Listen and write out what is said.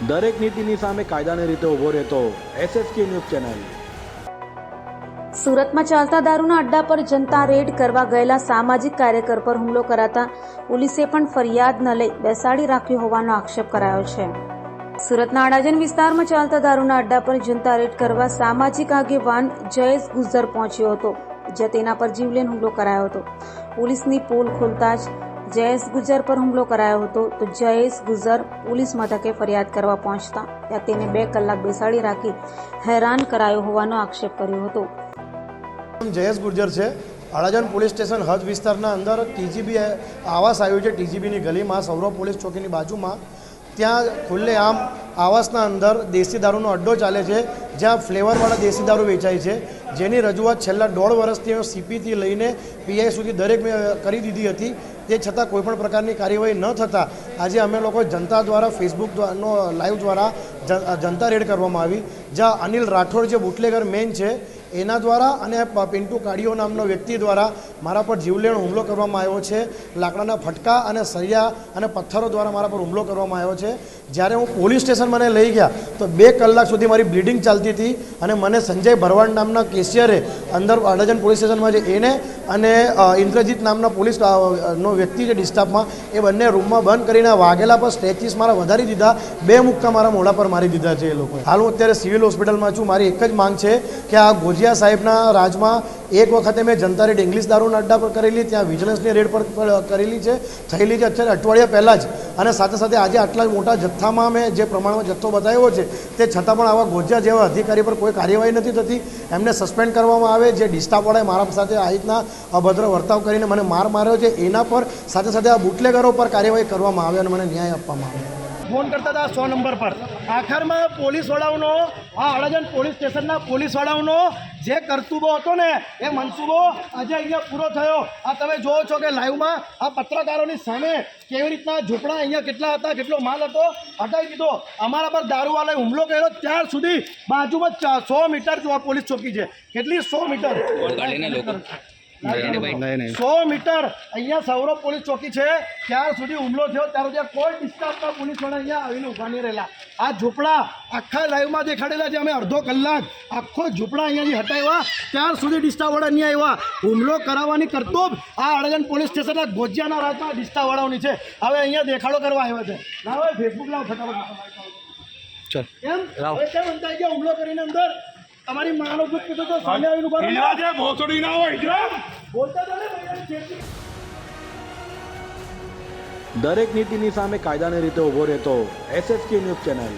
દરેક નીતિની સામે કાયદાની રીતે ઊભો રહેતો SSK ન્યૂઝ ચેનલ। સુરતમાં ચાલતા દારૂના અડ્ડા પર જનતા રેડ કરવા ગયેલા સામાજિક કાર્યકર પર હુમલો કરાતા પોલીસે પણ ફરિયાદ ન લઈ બેસાડી રાખ્યો હોવાનો આક્ષેપ કરાયો છે। સુરતના અડાજણ વિસ્તારમાં ચાલતા દારૂના અડ્ડા પર જનતા રેડ કરવા સામાજિક આગેવાન જયેશ ગુજ્જર પહોંચ્યો હતો, જ્યાં તેના પર જીવલેણ હુમલો કરાયો હતો। પોલીસની પોલ ખોલતા જ જયેશ ગુજ્જર પર હુમલો કરાયો હતો, તો જયેશ ગુજ્જર પોલીસ મથકે ફરિયાદ કરવા પહોંચતા ત્યાં તેને 2 કલાક બેસાડી રાખી હેરાન કરાયો હોવાનો આક્ષેપ કર્યો હતો। જયેશ ગુજ્જર છે, અડાજણ પોલીસ સ્ટેશન હદ વિસ્તારના અંદર ટીજીબી આવાસ આવ્યું છે। ટીજીબીની ગલીમાં સૌરવ પોલીસ ચોકીની બાજુમાં ત્યાં ખુલ્લેઆમ આવાસના અંદર દેશી દારૂનો અડ્ડો ચાલે છે, જ્યાં ફ્લેવરવાળા દેશી દારૂ વેચાય છે, જેની રજૂઆત છેલ્લા 1.5 વર્ષથી CPથી લઈને PI સુધી દરેક મેં કરી દીધી હતી। તે છતાં કોઈપણ પ્રકારની કાર્યવાહી ન થતાં આજે અમે લોકો જનતા દ્વારા ફેસબુકનો લાઈવ દ્વારા જનતા રેડ કરવામાં આવી, જ્યાં અનિલ રાઠોડ જે બુટલેગર મેન છે એના દ્વારા અને પિન્ટુ કાડિયો નામનો વ્યક્તિ દ્વારા મારા પર જીવલેણ હુમલો કરવામાં આવ્યો છે। લાકડાના ફટકા અને સળિયા અને પથ્થરો દ્વારા મારા પર હુમલો કરવામાં આવ્યો છે। જ્યારે હું પોલીસ સ્ટેશન મને લઈ ગયા તો 2 કલાક સુધી મારી બ્લીડિંગ ચાલતી હતી અને મને સંજય ભરવાડ નામના કેશિયરે અંદર અડાજણ પોલીસ સ્ટેશનમાં જે એને અને ઇન્દ્રજીત નામના પોલીસ નો વ્યક્તિ છે ડિસ્ટાફમાં, એ બંને રૂમમાં બંધ કરીને વાઘેલા પર સ્ટ્રેચીસ મારા વધારી દીધા, 2 મુક્કા મારા મોઢા પર મારી દીધા છે એ લોકોએ। હાલ હું અત્યારે સિવિલ હોસ્પિટલમાં છું। મારી એક જ માંગ છે કે આ ગોજિયા સાહેબના રાજમાં એક વખતે મેં જનતા રેડ ઇંગ્લિશ દારૂના અડ્ડા પર કરેલી, ત્યાં વિજિલન્સની રેડ પર કરેલી છે, થયેલી છે અત્યારે અઠવાડિયા પહેલાં જ, અને સાથે સાથે આજે આટલા મોટા જથ્થામાં મેં જે પ્રમાણમાં જથ્થો બતાવ્યો છે તે છતાં પણ આવા ગોજિયા જેવા અધિકારી પર કોઈ કાર્યવાહી નથી થતી। એમને સસ્પેન્ડ કરવામાં આવે। જે ડિસ્ટાફવાળાએ મારા સાથે આ રીતના અભદ્ર વર્તાવ કરીને મને માર માર્યો છે એના પર સાથે સાથે આ બુટલેગરો પર કાર્યવાહી કરવામાં આવે અને મને ન્યાય આપવામાં આવે। ફોન કરતા હતા 100 નંબર પર, આખરમાં પોલીસવાળાઓનો આ અડાજણ પોલીસ સ્ટેશનના પોલીસવાળાઓનો જે કરતૂબો હતો ને એ મનસૂબો આજે અહીંયા પૂરો થયો। આ તમે જુઓ છો કે લાઈવમાં આ પત્રકારોની સામે કેવી રીતના ઝૂંપડા અહીંયા કેટલા હતા, કેટલો માલ હતો હટાવી દીધો। અમારા પર દારૂવાળાએ હુમલો કર્યો ત્યાર સુધી બાજુમાં 100 મીટર પોલીસ ચોકી છે, કેટલી 100 મીટર 100 મીટર અહીંયા સૌરવ પોલીસ ચોકી છે, ત્યાર સુધી હુમલો થયો, ત્યાર સુધી કોઈ ડિસ્ટાફના પોલીસવાળા અહીંયા આવીને ઊભા નહીં રહેલા। આ ઝૂંપડા આખા લાઈવમાં દેખાડેલા છે, અમે અડધો કલાક આખો ઝૂંપડા અહીંયાથી હટાવ્યા, ત્યાર સુધી ડિસ્ટાફવાળા નહીં આવ્યા। હુમલો કરાવવાની કરતૂબ આ અડાજણ પોલીસ સ્ટેશનના ગોજિયાના રાજમાં ડિસ્ટાફવાળાઓની છે। હવે અહીંયા દેખાડો કરવા આવ્યા છે, ના હવે ફેસબુક લાવ ફટાફટ એમ કેમ અંતાઈ ગયા હુમલો કરીને અંદર તમારી માનો દુઃખ કીધું તો સામે આવીને ઉભા દરેક નીતિની સામે કાયદાની રીતે ઊભો રહેતો SSK ન્યૂઝ ચેનલ।